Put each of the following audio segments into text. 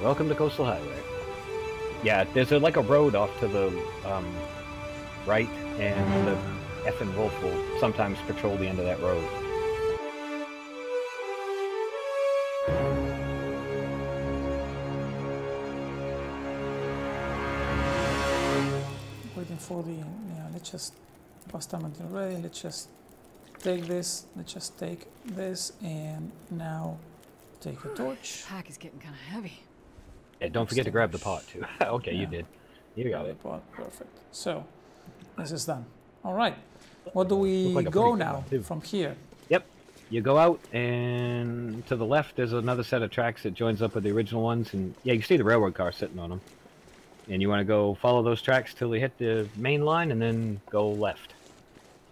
Welcome to Coastal Highway. Yeah, there's like a road off to the right, and the effing wolf will sometimes patrol the end of that road. Waiting for the, yeah, let's just pass time until ready. Let's just take this, let's just take this, and now take a torch. Pack is getting kind of heavy. Yeah, don't forget to grab the pot too. Okay, yeah. You did. You got it. Pot. Perfect. So, this is done. All right. What do we go now from here? Yep. You go out, and to the left, there's another set of tracks that joins up with the original ones, and yeah, you can see the railroad car sitting on them. And you want to go follow those tracks till they hit the main line, and then go left.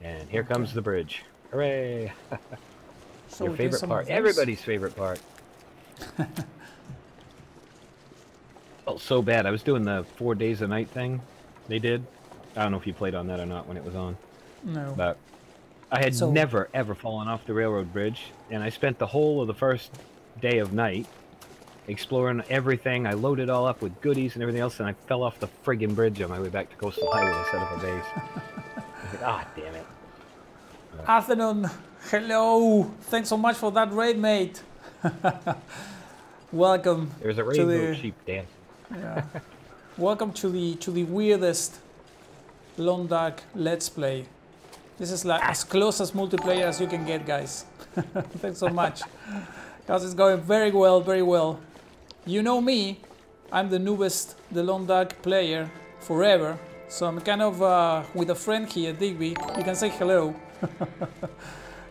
And here comes the bridge. Hooray! So your favorite part. Everybody's favorite part. Felt so bad. I was doing the 4 days a night thing they did. I don't know if you played on that or not when it was on. No. But I had never, ever fallen off the railroad bridge. And I spent the whole of the first day of night exploring everything. I loaded all up with goodies and everything else, and I fell off the friggin' bridge on my way back to Coastal Highway to set up a base. I was like, ah, damn it. Athenon, hello. Thanks so much for that raid, mate. Welcome. There's a rainbow sheep dancing. Yeah. Welcome to the weirdest Lone Dark Let's Play. This is like as close as multiplayer as you can get, guys. Thanks so much. Guys, it's going very well, very well. You know me, I'm the noobest, the Lone Dark player forever. So I'm kind of with a friend here, Digby. You can say hello.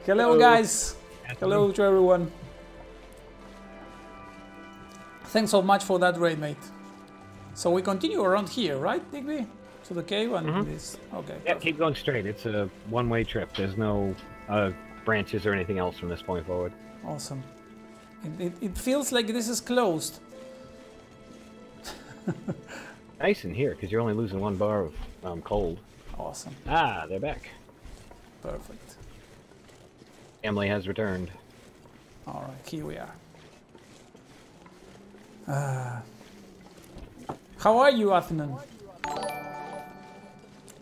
Hello, guys. Hello to everyone. Thanks so much for that raid, mate. So we continue around here, right, Digby? To the cave and this. Okay. Yeah, keep going straight. It's a one-way trip. There's no branches or anything else from this point forward. Awesome. It feels like this is closed. Nice in here, because you're only losing 1 bar of cold. Awesome. Ah, they're back. Perfect. Family has returned. All right, here we are. How are you, Athenon?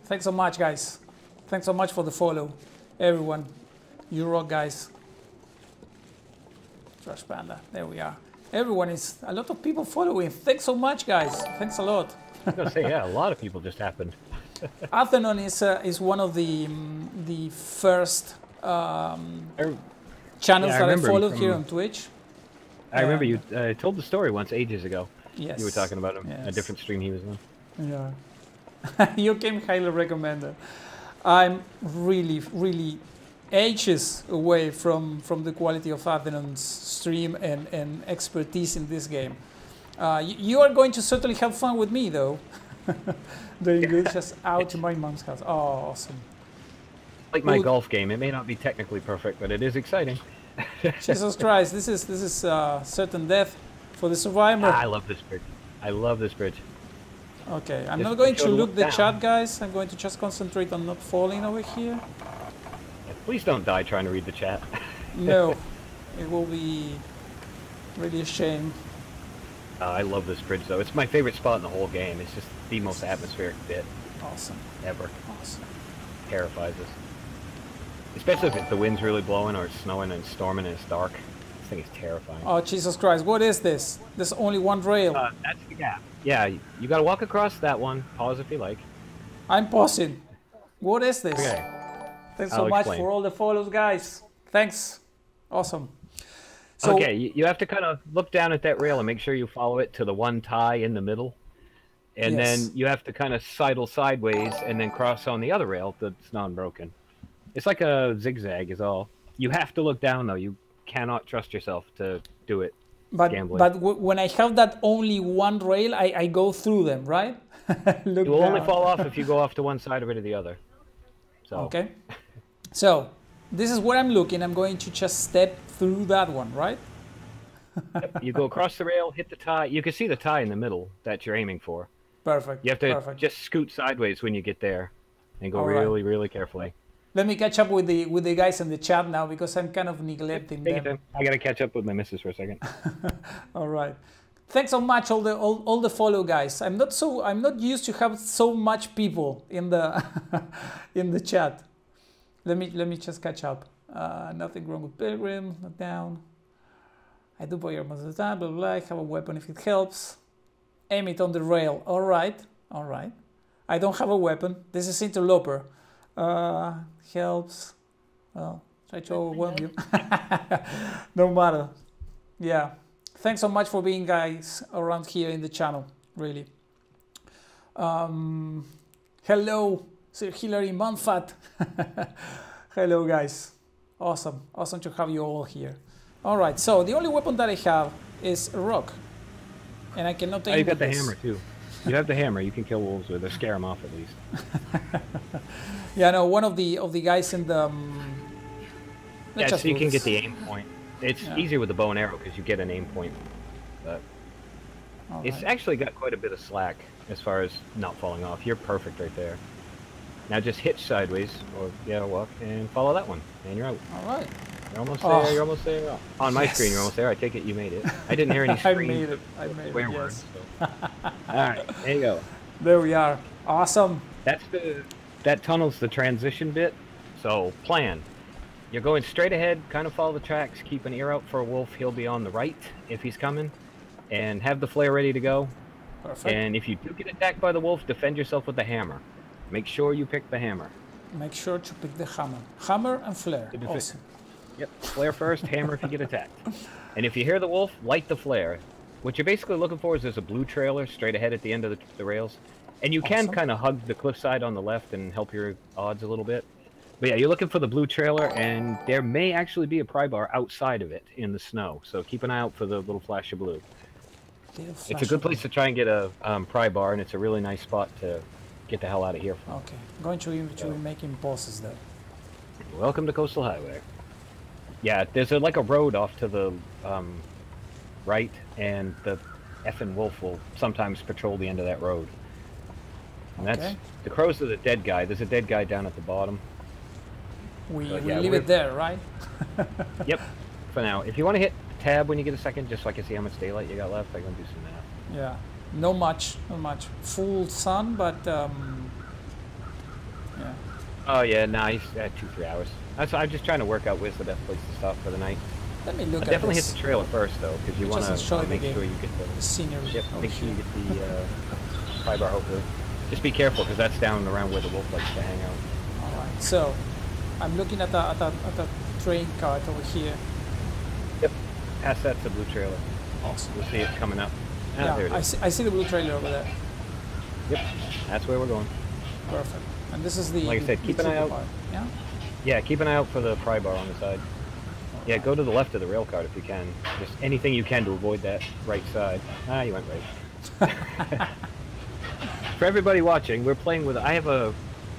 Thanks so much, guys. Thanks so much for the follow, everyone. You rock, guys. Trash Panda, there we are. Everyone is, a lot of people following. Thanks so much, guys. Thanks a lot. I was gonna say, yeah, a lot of people just happened. Athenon is one of the first channels that I followed here on Twitch. I remember you told the story once ages ago. Yes. You were talking about him, yes. a different stream he was on. Yeah. You came highly recommended. I'm really, really ages away from the quality of Athenon's stream and expertise in this game. You are going to certainly have fun with me, though. Doing good, just out to my mom's house. Oh, awesome. Like my golf game, it may not be technically perfect, but it is exciting. Jesus Christ, this is certain death for the Survivemer. I love this bridge. I love this bridge. Okay, I'm not going to look the chat, guys. I'm going to just concentrate on not falling over here. Yeah, please don't die trying to read the chat. No, it will be really a shame. I love this bridge, though. It's my favorite spot in the whole game. It's just the most atmospheric bit. Awesome. Ever. Awesome. Terrifies us. Especially if the wind's really blowing or it's snowing and storming and it's dark. This thing is terrifying. Oh, Jesus Christ. What is this? There's only one rail. That's the gap. Yeah, you gotta walk across that one. Pause if you like. I'm pausing. What is this? Okay. Thanks so much for all the follows, guys. Thanks. Awesome. So, okay, you have to kind of look down at that rail and make sure you follow it to the one tie in the middle. And then you have to kind of sidle sideways and then cross on the other rail that's non-broken. It's like a zigzag is all. You have to look down, though. You cannot trust yourself to do it. But when I have that only one rail, I go through them, right? You will only fall off if you go off to one side or to the other. So. Okay. So, this is where I'm looking. I'm going to just step through that one, right? Yep. You go across the rail, hit the tie. You can see the tie in the middle that you're aiming for. Perfect. You have to just scoot sideways when you get there and go really, really carefully. Let me catch up with the guys in the chat now because I'm kind of neglecting them. I gotta catch up with my missus for a second. All right. Thanks so much, all the follow guys. I'm not used to have so much people in the in the chat. Let me just catch up. Nothing wrong with Pilgrim, not down. I do boy most of the time, blah, blah, blah. I have a weapon if it helps. Aim it on the rail. All right. I don't have a weapon. This is Interloper. Helps. Well, try to overwhelm you. No matter. Yeah. Thanks so much for being guys around here in the channel. Really. Hello, Sir Hilary Manfat. Hello, guys. Awesome to have you all here. All right, so the only weapon that I have is a rock, and I cannot aim. You got the hammer too. You have the hammer. You can kill wolves with, or scare them off at least. Yeah, no. One of the guys in the. Yeah, so you can get the aim point. It's easier with the bow and arrow because you get an aim point, but it's actually got quite a bit of slack as far as not falling off. You're perfect right there. Now just hitch sideways, or walk, and follow that one, and you're out. All right. You're almost there, you're almost there. On my screen, you're almost there. I take it you made it. I didn't hear any screams. I made it, swear yes. words. So. Alright, there you go. There we are. Awesome. That tunnel's the transition bit. So, plan. You're going straight ahead, kind of follow the tracks, keep an ear out for a wolf. He'll be on the right if he's coming. And have the flare ready to go. Perfect. And if you do get attacked by the wolf, defend yourself with the hammer. Make sure you pick the hammer. Make sure to pick the hammer. Hammer and flare. Awesome. Yep, flare first, hammer if you get attacked. And if you hear the wolf, light the flare. What you're basically looking for is there's a blue trailer straight ahead at the end of the rails. And you can kind of hug the cliffside on the left and help your odds a little bit. But yeah, you're looking for the blue trailer, and there may actually be a pry bar outside of it in the snow. So keep an eye out for the little flash of blue. It's a good place to try and get a pry bar, and it's a really nice spot to get the hell out of here from. Okay, going to be making pauses there. Welcome to Coastal Highway. Yeah, there's like a road off to the right, and the effing wolf will sometimes patrol the end of that road. And that's the crows are the dead guy. There's a dead guy down at the bottom. We leave it there, right? Yep, for now. If you want to hit tab when you get a second, just so I can see how much daylight you got left, I'm going to do some math. Yeah, not much. Full sun, but yeah. Oh yeah, nice. 2-3 hours. I'm just trying to work out where's the best place to stop for the night. Let me look at definitely this. hit the trailer first though, because you want to make sure you get the scenery. Yep, make sure you get the pry bar. Hopefully, just be careful because that's down around where the wolf likes to hang out. All right. So, I'm looking at the train cart over here. Yep. Past that's the blue trailer. Awesome. You'll see it coming up. Yeah, there it is. I see the blue trailer over there. Yep. That's where we're going. Perfect. And this is the. Like I said, keep an eye out. Part. Yeah. Yeah, keep an eye out for the pry bar on the side. Yeah, go to the left of the rail cart if you can. Just anything you can to avoid that right side. Ah, you went right. For everybody watching, we're playing with. I have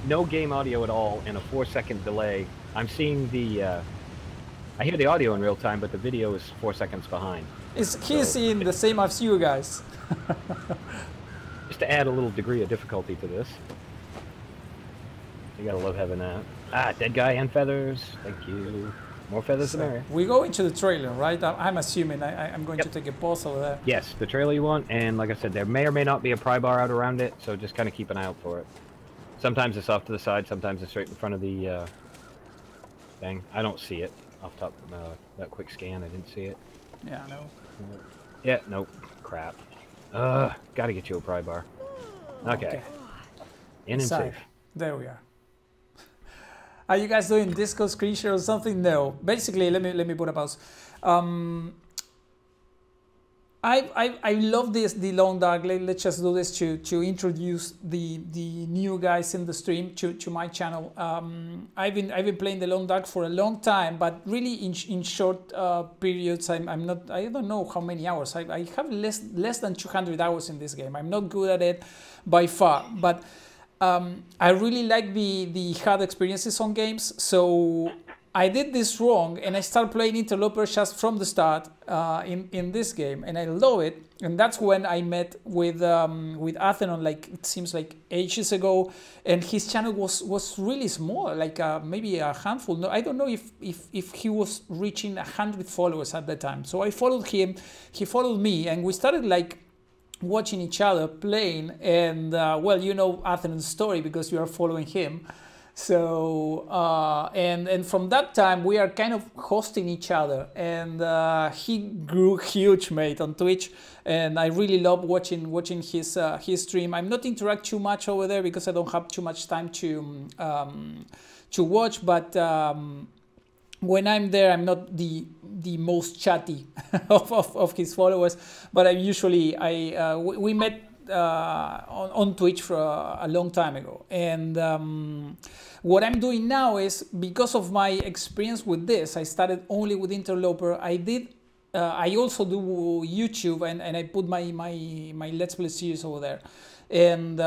no game audio at all and a 4-second delay. I'm seeing the. I hear the audio in real time, but the video is 4 seconds behind. He's seeing the same as you guys. Just to add a little degree of difficulty to this. You gotta love having that. Ah, dead guy and feathers. Thank you. More feathers the merrier. We go into the trailer, right? I'm assuming I'm going to take a pause over there. Yes, the trailer you want, and like I said, there may or may not be a pry bar out around it, so just kind of keep an eye out for it. Sometimes it's off to the side, sometimes it's right in front of the thing. I don't see it off top. That quick scan, I didn't see it. Yeah, no. Yeah, nope. Crap. Gotta get you a pry bar. Okay. In and safe. There we are. Are you guys doing Disco screen share or something? No. Basically, let me put a pause. I love the Long Dark. Let's just do this to introduce the new guys in the stream to my channel. I've been playing the Long Dark for a long time, but really in short periods. I don't know how many hours. I have less than 200 hours in this game. I'm not good at it by far, but I really like the hard experiences on games. So I did this wrong, and I started playing Interloper just from the start in this game, and I love it. And that's when I met with Athenon, like it seems like ages ago, and his channel was really small, like maybe a handful. No, I don't know if he was reaching 100 followers at that time. So I followed him, he followed me, and we started like watching each other playing. And well, you know Athenon's story because you are following him. So and from that time we are kind of hosting each other, and he grew huge, mate, on Twitch, and I really love watching his stream. I'm not interact too much over there because I don't have too much time to watch, but when I'm there, I'm not the most chatty of his followers, but I usually we met on Twitch for a long time ago. And what I'm doing now is, because of my experience with this, I started only with Interloper. I also do YouTube, and I put my Let's Play series over there. And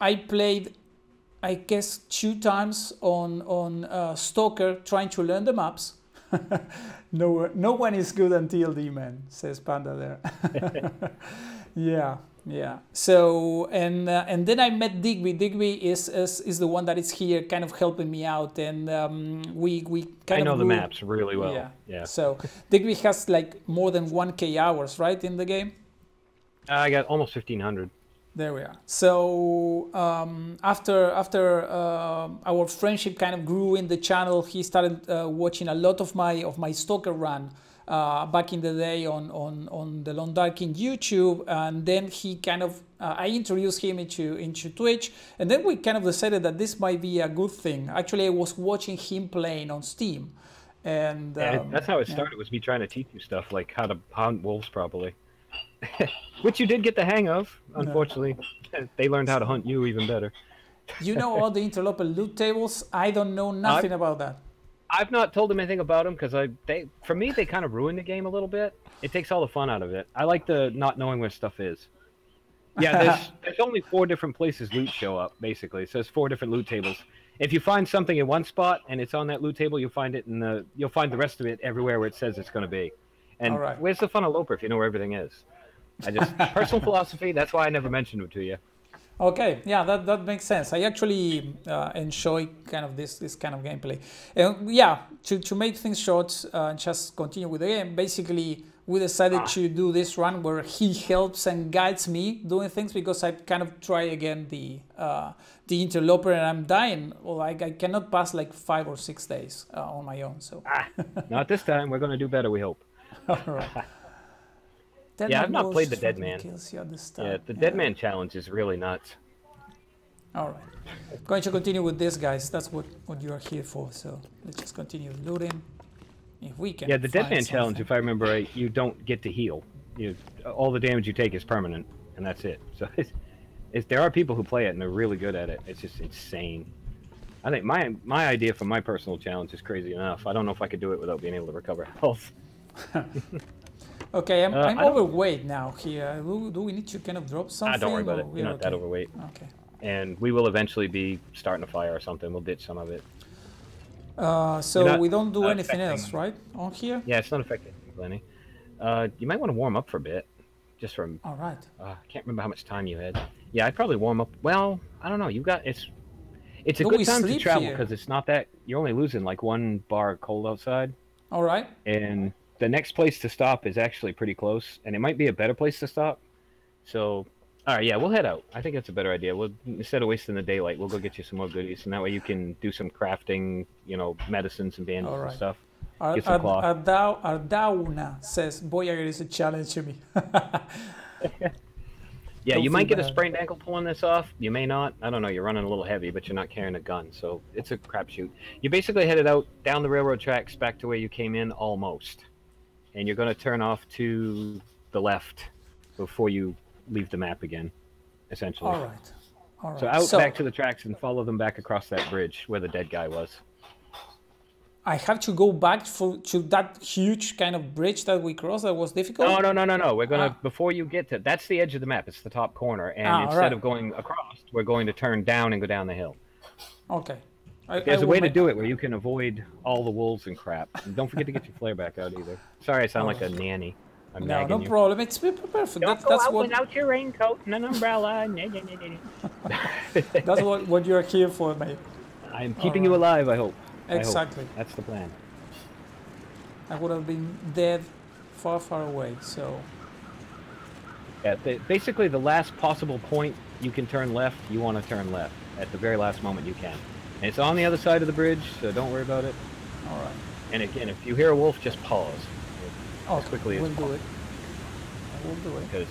I played, I guess, 2 times on Stalker, trying to learn the maps. No one is good until the man, says Panda there. Yeah. So and then I met Digby. Digby is the one that is here, kind of helping me out, and we kind of. I know the maps really well. Yeah. So Digby has like more than 1K hours, right, in the game. I got almost 1,500. There we are. So after our friendship kind of grew in the channel, he started watching a lot of my Stalker run back in the day on the Long Dark in YouTube, and then he kind of I introduced him into Twitch, and then we kind of decided that this might be a good thing. Actually, I was watching him playing on Steam, and that's how it started. Was me trying to teach you stuff like how to hunt wolves properly. Which you did get the hang of, unfortunately. They learned how to hunt you even better. You know all the Interloper loot tables? I don't know nothing about that. I've not told them anything about them because for me, they kind of ruin the game a little bit. It takes all the fun out of it. I like the not knowing where stuff is. Yeah, there's only 4 different places loot show up, basically. So there's 4 different loot tables. If you find something in one spot and it's on that loot table, you'll find it you'll find the rest of it everywhere where it says it's going to be. And where's the fun of Loper if you know where everything is? Personal philosophy, that's why I never mentioned it to you. Okay, yeah, that makes sense. I actually enjoy kind of this kind of gameplay. Yeah, to make things short and just continue with the game, basically we decided to do this run where he helps and guides me doing things, because I kind of try again the Interloper and I'm dying. Well, I cannot pass like 5 or 6 days on my own. So not this time. We're going to do better, we hope. All right. Yeah, I've not played the Dead Man. Yeah, the Dead Man challenge is really nuts. All right. Going to continue with this, guys. That's what you are here for. So let's just continue looting. If we can. Yeah, the Dead Man challenge, if I remember right, you don't get to heal. All the damage you take is permanent, and that's it. So there are people who play it, and they're really good at it. It's just insane. I think my idea for my personal challenge is crazy enough. I don't know if I could do it without being able to recover health. Okay, I'm overweight now here. Do we need to kind of drop something? Don't worry about it. You're not that overweight. Okay. And we will eventually be starting a fire or something. We'll ditch some of it. So we don't do anything else, right? On here? Yeah, it's not affecting Lenny. You might want to warm up for a bit. Just from... All right. I can't remember how much time you had. Yeah, I'd probably warm up. Well, I don't know. It's a good time to travel because it's not that... You're only losing like 1 bar cold outside. All right. And the next place to stop is actually pretty close, and it might be a better place to stop. So, all right, yeah, we'll head out. I think that's a better idea. Instead of wasting the daylight, we'll go get you some more goodies, and that way you can do some crafting, medicines and bandages and stuff. Get some cloth. Ardauna says, Voyager is a challenge to me. Yeah, you might get a sprained ankle pulling this off. You may not. I don't know. You're running a little heavy, but you're not carrying a gun, so it's a crapshoot. You basically headed out down the railroad tracks back to where you came in almost. And you're going to turn off to the left before you leave the map again, essentially. All right. So back to the tracks and follow them back across that bridge where the dead guy was. I have to go back to that huge kind of bridge that we crossed that was difficult? No. We're going to, before you get to, that's the edge of the map. It's the top corner. And instead of going across, we're going to turn down and go down the hill. Okay. There's a way to do it where you can avoid all the wolves and crap. And don't forget to get your flare back out either. Sorry, I sound like a nanny. I'm no you. problem. It's perfect. Don't go that's out what... without your raincoat and an umbrella. That's what you're here for, mate. I'm keeping you alive, I hope. Exactly. I hope. That's the plan. I would have been dead far, far away, so... Yeah, basically the last possible point you can turn left, you want to turn left. At the very last moment you can. And it's on the other side of the bridge, so don't worry about it. Alright. And again, if you hear a wolf, just pause. As quickly as possible. do it. I will do it. Because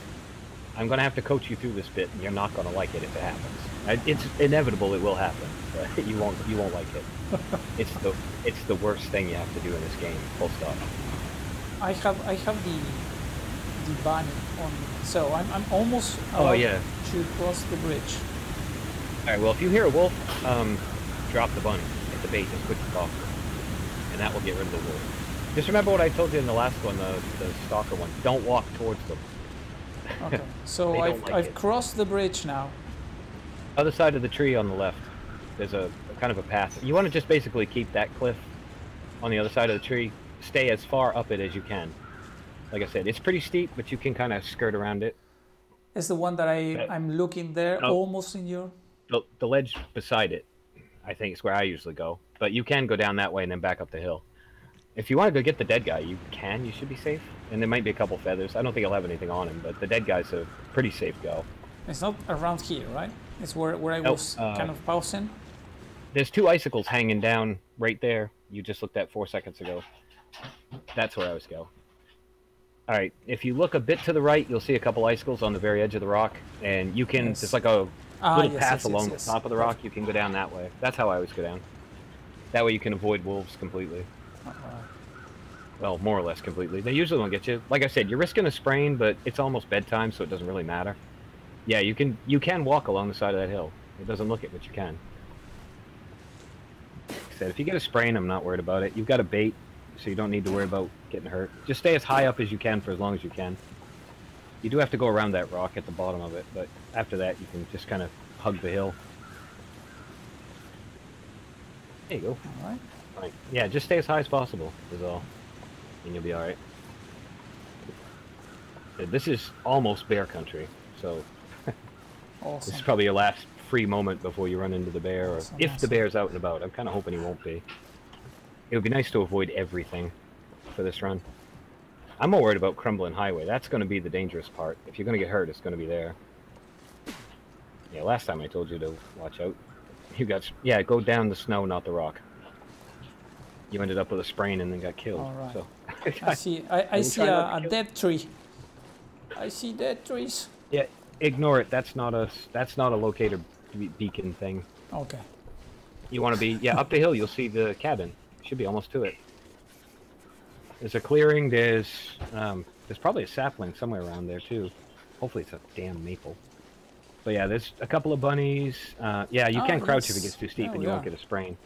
I'm going to have to coach you through this bit, and you're not going to like it if it happens. It's inevitable it will happen, but you won't like it. It's the worst thing you have to do in this game, full stop. I have the bunny on me, so I'm almost to cross the bridge. Alright, well if you hear a wolf, drop the bunny at the bait as quick as possible. And that will get rid of the wolf. Just remember what I told you in the last one, the stalker one. Don't walk towards them. Okay, so I've crossed the bridge now. Other side of the tree on the left, there's a kind of a path. You want to just basically keep that cliff on the other side of the tree. Stay as far up it as you can. Like I said, it's pretty steep, but you can kind of skirt around it. It's the one that I'm looking there, almost in your... The ledge beside it, I think, is where I usually go. But you can go down that way and then back up the hill. If you want to go get the dead guy, you can. You should be safe. And there might be a couple feathers. I don't think he'll have anything on him, but the dead guy's a pretty safe go. It's not around here, right? It's where I was kind of pausing. There's 2 icicles hanging down right there. You just looked at 4 seconds ago. That's where I was go. Alright, if you look a bit to the right, you'll see a couple icicles on the very edge of the rock. And you can, there's like a little path along the top of the rock. You can go down that way. That's how I always go down. That way you can avoid wolves completely. Well, more or less completely. They usually won't get you. Like I said, you're risking a sprain, but it's almost bedtime, so it doesn't really matter. Yeah, you can walk along the side of that hill. It doesn't look it, but you can. Like I said, if you get a sprain, I'm not worried about it. You've got a bait, so you don't need to worry about getting hurt. Just stay as high up as you can for as long as you can. You do have to go around that rock at the bottom of it, but after that, you can just kind of hug the hill. There you go. All right. Right. Yeah, just stay as high as possible, is all. And you'll be alright. This is almost bear country, so... Awesome. This is probably your last free moment before you run into the bear, or if the bear's out and about. I'm kind of hoping he won't be. It would be nice to avoid everything for this run. I'm more worried about crumbling highway. That's going to be the dangerous part. If you're going to get hurt, it's going to be there. Yeah, last time I told you to watch out. You got... Yeah, go down the snow, not the rock. You ended up with a sprain and then got killed. All right. So. I see a dead tree. I see dead trees. Yeah, ignore it. That's not a locator beacon thing. Okay. You want to be up the hill. You'll see the cabin. Should be almost to it. There's a clearing. There's probably a sapling somewhere around there too. Hopefully it's a damn maple. But yeah, there's a couple of bunnies. Yeah, you can crouch if it gets too steep and you won't get a sprain.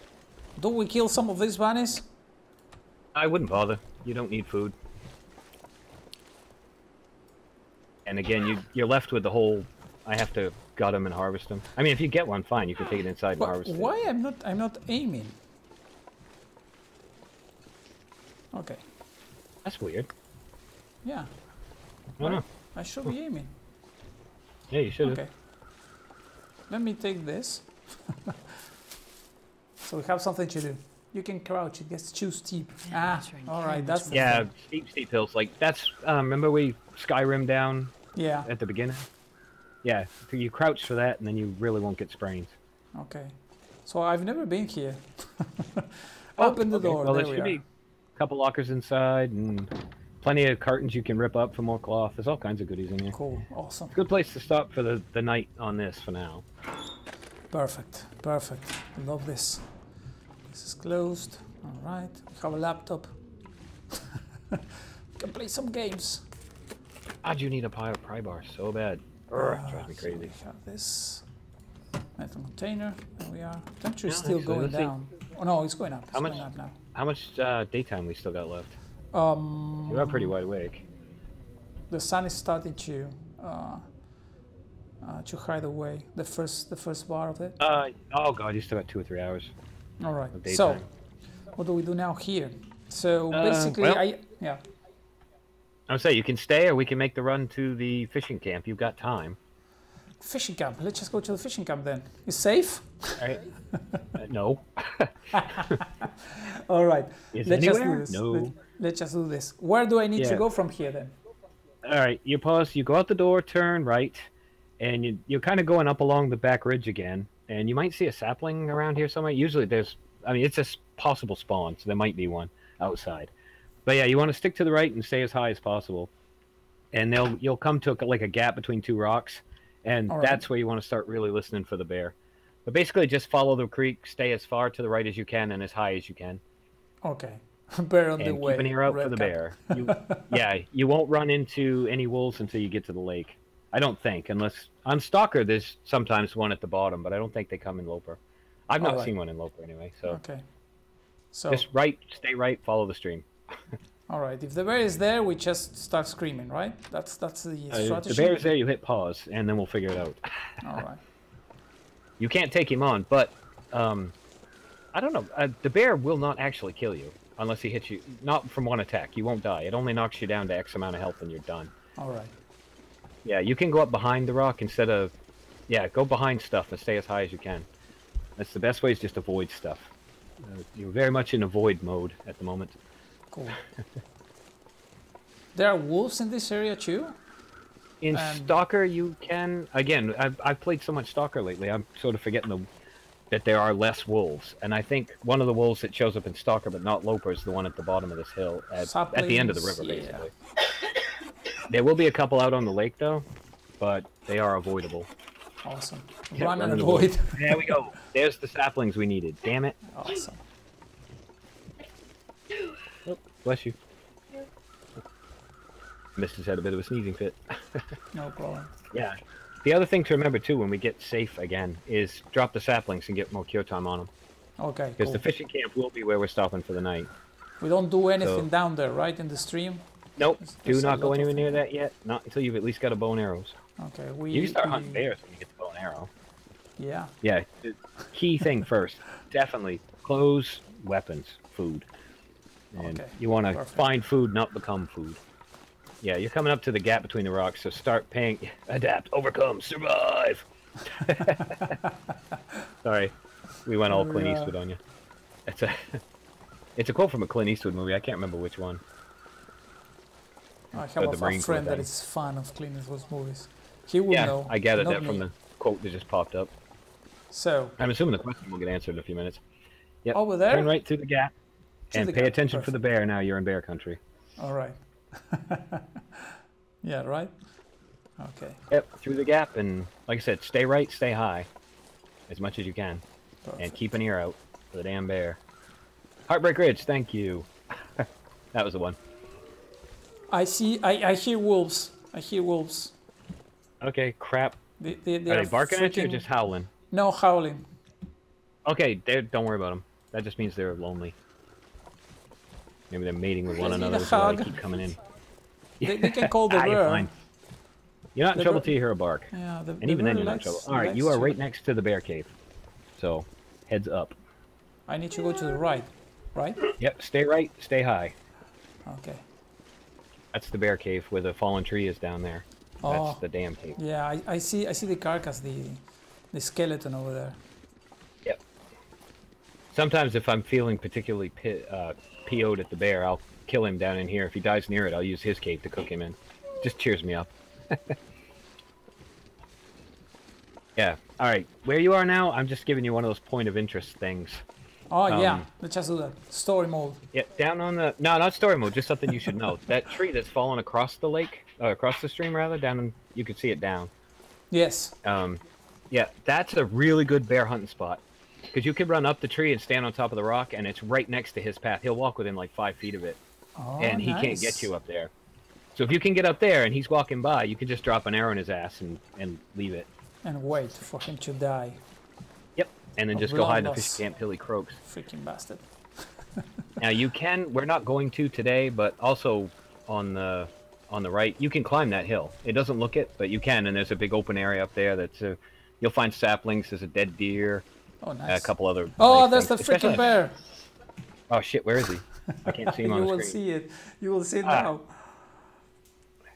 Don't we kill some of these bunnies? I wouldn't bother. You don't need food. And again, you're left with the whole, I have to gut them and harvest them. I mean, if you get one, fine. You can take it inside and harvest it. Why I'm not aiming? Okay. That's weird. Yeah. I don't know. I should be aiming. Yeah, you should. Okay. Let me take this. So we have something to do. You can crouch, it gets too steep. Alright, that's the thing. steep hills. Like, that's, remember we Skyrim down at the beginning? Yeah, so you crouch for that and then you really won't get sprains. Okay. So I've never been here. Open the door, well, there should we are. Be a couple lockers inside and plenty of cartons you can rip up for more cloth. There's all kinds of goodies in here. Cool, awesome. Good place to stop for the night on this for now. Perfect, perfect. I love this. This is closed. Alright, we have a laptop. We can play some games. How'd you need a pry bar so bad? Drives me crazy. So we have this metal container. There we are. Temperature is still going down. Oh no, it's going up. It's going up now. How much daytime we still got left? You are pretty wide awake. The sun is starting to hide away. The first bar of it. Oh god, you still got 2 or 3 hours. All right. of So, daytime. what do we do now here? So basically, well- yeah. I would say you can stay, or we can make the run to the fishing camp. You've got time. Fishing camp. Let's just go to the fishing camp then. It's safe? All right? No. All right. Is Let's just do anywhere? this. No. Let's just do this. Where do I need to Yeah. go from here then? All right, you pause. You go out the door, turn right, and you're kind of going up along the back ridge again. And you might see a sapling around here somewhere. Usually there's, I mean, it's a possible spawn, so there might be one outside. But yeah, you want to stick to the right and stay as high as possible. And you'll come to like a gap between two rocks, and All that's where you want to start really listening for the bear. But basically, just follow the creek, stay as far to the right as you can and as high as you can. Okay. Bear on the And way. keep an ear out for Red the cap. bear. Yeah, you won't run into any wolves until you get to the lake. I don't think, unless on Stalker there's sometimes one at the bottom, but I don't think they come in Loper. I've not Alright. seen one in Loper anyway, so Okay. So, just stay right, follow the stream. all right. If the bear is there, we just start screaming, right? That's the strategy. If the bear's there, you hit pause, and then we'll figure it out. All right. You can't take him on, but I don't know. The bear will not actually kill you unless he hits you. Not from one attack. You won't die. It only knocks you down to X amount of health, and you're done. All right. Yeah, you can go up behind the rock instead of... Yeah, go behind stuff and stay as high as you can. That's the best way, is just avoid stuff. You're very much in avoid mode at the moment. Cool. There are wolves in this area too? In Stalker, you can... Again, I've played so much Stalker lately, I'm sort of forgetting that there are less wolves. And I think one of the wolves that shows up in Stalker, but not Loper, is the one at the bottom of this hill, at the end of the river, Saplings, basically. There will be a couple out on the lake, though, but they are avoidable. Awesome. Yeah, Run and and avoid. There we go. There's the saplings we needed. Damn it. Awesome. Oh, bless you. Mister's had a bit of a sneezing fit. No problem. Yeah. The other thing to remember, too, when we get safe again, is drop the saplings and get more cure time on them. Okay, Because cool. the fishing camp will be where we're stopping for the night. We don't do anything So- down there, right, in the stream? Nope. There's Do a not go lot of anywhere near things. that yet. Not until you've at least got a bow and arrows. Okay, You can start hunting bears when you get the bow and arrow. Yeah. Yeah. The key thing first. Definitely. Clothes, weapons, food. And Okay, you want to perfect. find food, not become food. Yeah, you're coming up to the gap between the rocks, so start paying... Adapt, overcome, survive! Sorry. We went all Clint Yeah. Eastwood on you. It's a quote from a Clint Eastwood movie. I can't remember which one. I the have a Marine friend Corps that thing. is fan of Clint Eastwood's movies. He will Yeah, know. I gathered not that from me. the quote that just popped up. So, I'm assuming the question will get answered in a few minutes. Yep. over there? Turn right through the gap. To And the pay gap, attention for the bear now. You're in bear country. All right. Yeah, right? Okay, Yep, through the gap, and like I said, stay right, stay high, as much as you can, perfect. and keep an ear out for the damn bear. Heartbreak Ridge, thank you. That was the one. I hear wolves. I hear wolves. Okay, crap. They Are they barking at you or freaking- just howling? No, howling. Okay, don't worry about them. That just means they're lonely. Maybe they're mating with one Let's need another, a so they hug. keep coming in. They can call the You're bear. fine. You're not in The trouble bear- till you hear a bark. Yeah, the And even then bear you're not in trouble. likes- Alright, you likes are to- right next to the bear cave. So, heads up. I need to go to the right, right? Yep, stay right, stay high. Okay. That's the bear cave where the fallen tree is down there. Oh. That's the damn cave. Yeah, I see the carcass, the skeleton over there. Yep. Sometimes if I'm feeling particularly PO'd at the bear, I'll kill him down in here. If he dies near it, I'll use his cave to cook him in. Just cheers me up. Yeah. Alright, where you are now, I'm just giving you one of those point of interest things. Oh yeah, Um, let's just do that. Story mode. Yeah, down on the... No, not story mode, just something you should know. That tree that's fallen across the lake, across the stream rather, down in, you can see it down. Yes. Yeah, that's a really good bear hunting spot. Because you could run up the tree and stand on top of the rock, and it's right next to his path. He'll walk within like 5 feet of it, Oh, and he can't nice. get you up there. So if you can get up there and he's walking by, you can just drop an arrow in his ass and leave it. And wait for him to die. Yep, and then A just go hide in the blood fishing camp till he croaks. Freaking bastard. Now you can, we're not going to today, but also on the right, you can climb that hill. It doesn't look it, but you can, and there's a big open area up there that's, you'll find saplings, there's a dead deer, Oh, nice. A couple other. Oh, nice there's things. the Especially freaking bear. Oh shit, where is he? I can't see him on You the will screen. see it. You will see it now.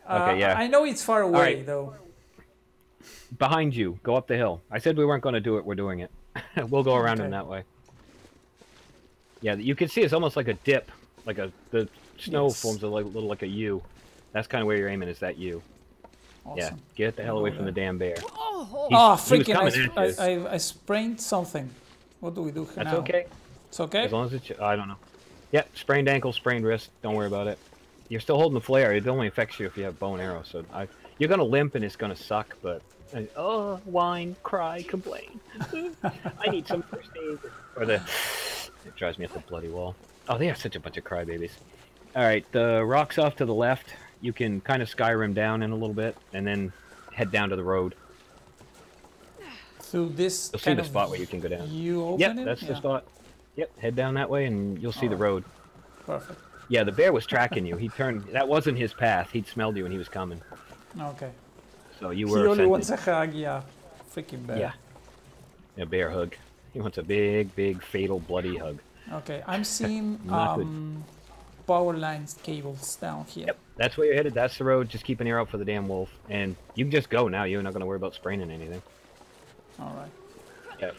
Okay, yeah. I know it's far away, right. though. Behind you. Go up the hill. I said we weren't going to do it. We're doing it. We'll go around him that way. Yeah, you can see it's almost like a dip. Like the snow forms a little like a U. That's kind of where you're aiming, is that U. Awesome. Yeah, get the hell away from the damn bear. Oh, freaking, I sprained something. What do we do now? That's okay. It's okay? As long as it's, I don't know. Yep, sprained ankle, sprained wrist. Don't worry about it. You're still holding the flare. It only affects you if you have bow and arrow. So you're going to limp and it's going to suck, but... oh, whine, cry, complain. I need some first aid. Or the... It drives me up the bloody wall. Oh, they are such a bunch of crybabies. Alright, the rocks off to the left. You can kind of Skyrim down in a little bit, and then head down to the road. Through this You'll see the spot where you can go down. You open yep, it? that's the spot. Yep, head down that way, and you'll see the road. Perfect. Yeah, the bear was tracking you. He turned... That wasn't his path. He'd smelled you when he was coming. Okay. So you were He only offended. wants a hug, yeah. Freaking bear. Yeah. A bear hug. He wants a big, big, fatal, bloody hug. Okay, I'm seeing power lines, cables down here. Yep, that's where you're headed. That's the road. Just keep an ear out for the damn wolf. And you can just go now. You're not going to worry about spraining anything. Alright. Yeah.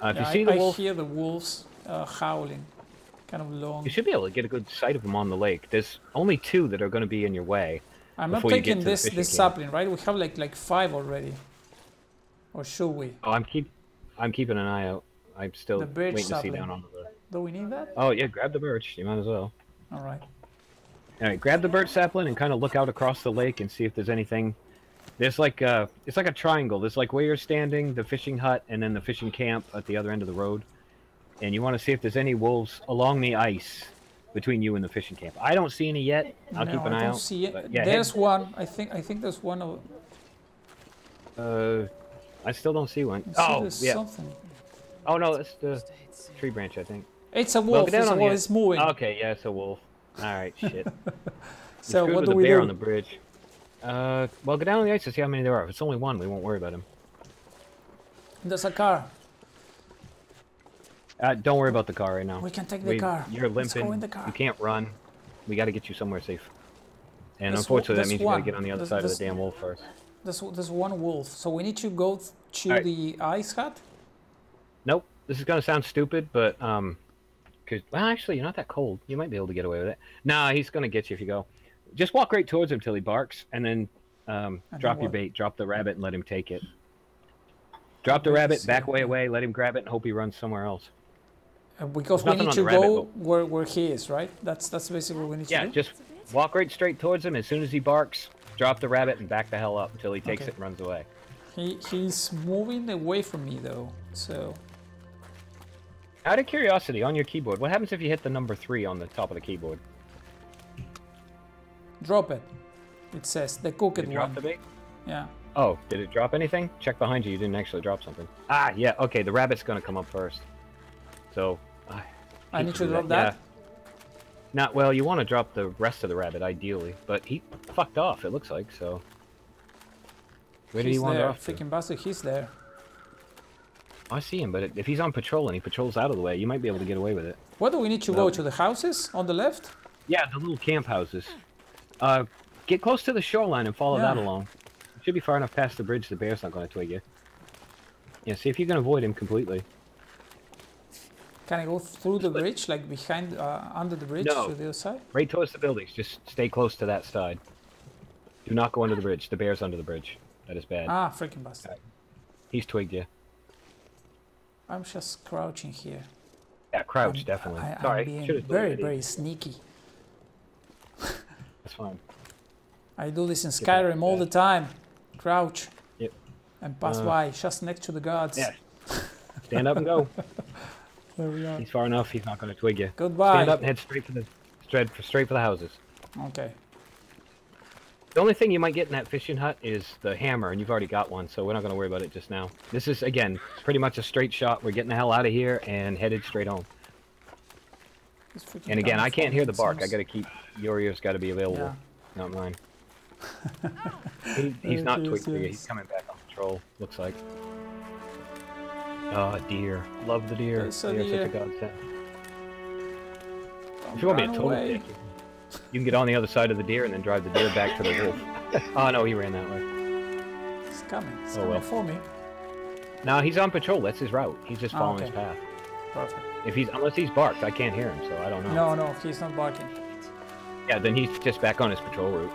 If you see the wolf... I hear the wolves howling. Kind of long. You should be able to get a good sight of them on the lake. There's only 2 that are going to be in your way. I'm not taking this sapling, right? We have like 5 already. Or should we? Oh, I'm keeping an eye out. I'm still waiting sapling. to see down on the... Do we need that? Oh yeah, grab the birch. You might as well. Alright. Alright, grab the birch sapling and kind of look out across the lake and see if there's anything. There's like it's like a triangle. There's like where you're standing, the fishing hut, and then the fishing camp at the other end of the road. And you want to see if there's any wolves along the ice between you and the fishing camp. I don't see any yet. I'll keep an eye out. I don't see it. Yeah, there's one. I think there's one. I still don't see one. Oh, yeah. Something. Oh no, it's the tree branch, I think. It's a wolf. It's moving. Okay, yeah, it's a wolf. All right, shit. So what do we do? The bear on the bridge. Well, go down on the ice to see how many there are. If it's only one, we won't worry about him. There's a car. Don't worry about the car right now. We can take the car. You're limping. Let's go in the car. You can't run. We got to get you somewhere safe. And unfortunately, that means you got to get on the other side of the damn wolf first. There's one wolf. So we need to go to the ice hut? Nope. This is going to sound stupid, but... well, actually, you're not that cold. You might be able to get away with it. Nah, he's going to get you if you go. Just walk right towards him till he barks, and then drop your bait. Drop the rabbit and let him take it. Drop the rabbit, back way away, let him grab it, and hope he runs somewhere else. Because we need to go where he is, right? That's basically what we need to do? Yeah, just walk right straight towards him. As soon as he barks, drop the rabbit and back the hell up until he takes it and runs away. He's moving away from me, though, so... Out of curiosity, on your keyboard, what happens if you hit the number 3 on the top of the keyboard? Drop it. It says the cooked one. Drop the bait? Yeah. Oh, did it drop anything? Check behind you. You didn't actually drop something. Ah, yeah. Okay, the rabbit's going to come up first. So... I need to drop that? Yeah. Well, you want to drop the rest of the rabbit, ideally. But he fucked off, it looks like, so... Where did he wander off to? Freaking bastard, he's there. I see him, but if he's on patrol and he patrols out of the way, you might be able to get away with it. Where do we need to go? To the houses on the left? Yeah, the little camp houses. Get close to the shoreline and follow that along. You should be far enough past the bridge the bear's not going to twig you. Yeah, see if you can avoid him completely. Can I go through the bridge, like behind, under the bridge to the other side? Right towards the buildings. Just stay close to that side. Do not go under the bridge. The bear's under the bridge. That is bad. Ah, freaking bastard. Right. He's twigged you. I'm just crouching here. Yeah, crouch, definitely. Sorry, I'm being very, very sneaky. That's fine. I do this in Skyrim all the time. Crouch. Yep. And pass by, just next to the guards. Yeah. Stand up and go. There we are. He's far enough, he's not going to twig you. Goodbye. Stand up and head straight for the houses. Okay. The only thing you might get in that fishing hut is the hammer, and you've already got one, so we're not going to worry about it just now. This is, again, pretty much a straight shot. We're getting the hell out of here and headed straight home. And again, I can't hear the bark. I got to keep... Your ears got to be available, not mine. He's not twigged for you. He's coming back on patrol, looks like. Oh, deer. Love the deer. There's a They're deer. such a godsend. Don't If you want me a run total away. dick, you can get on the other side of the deer and then drive the deer back to the wolf. Oh, no, he ran that way. It's coming. It's Oh, coming well. for me. No, he's on patrol. That's his route. He's just following okay. his path. Perfect. Unless he's barked, I can't hear him, so I don't know. No, he's not barking. Yeah, then he's just back on his patrol route.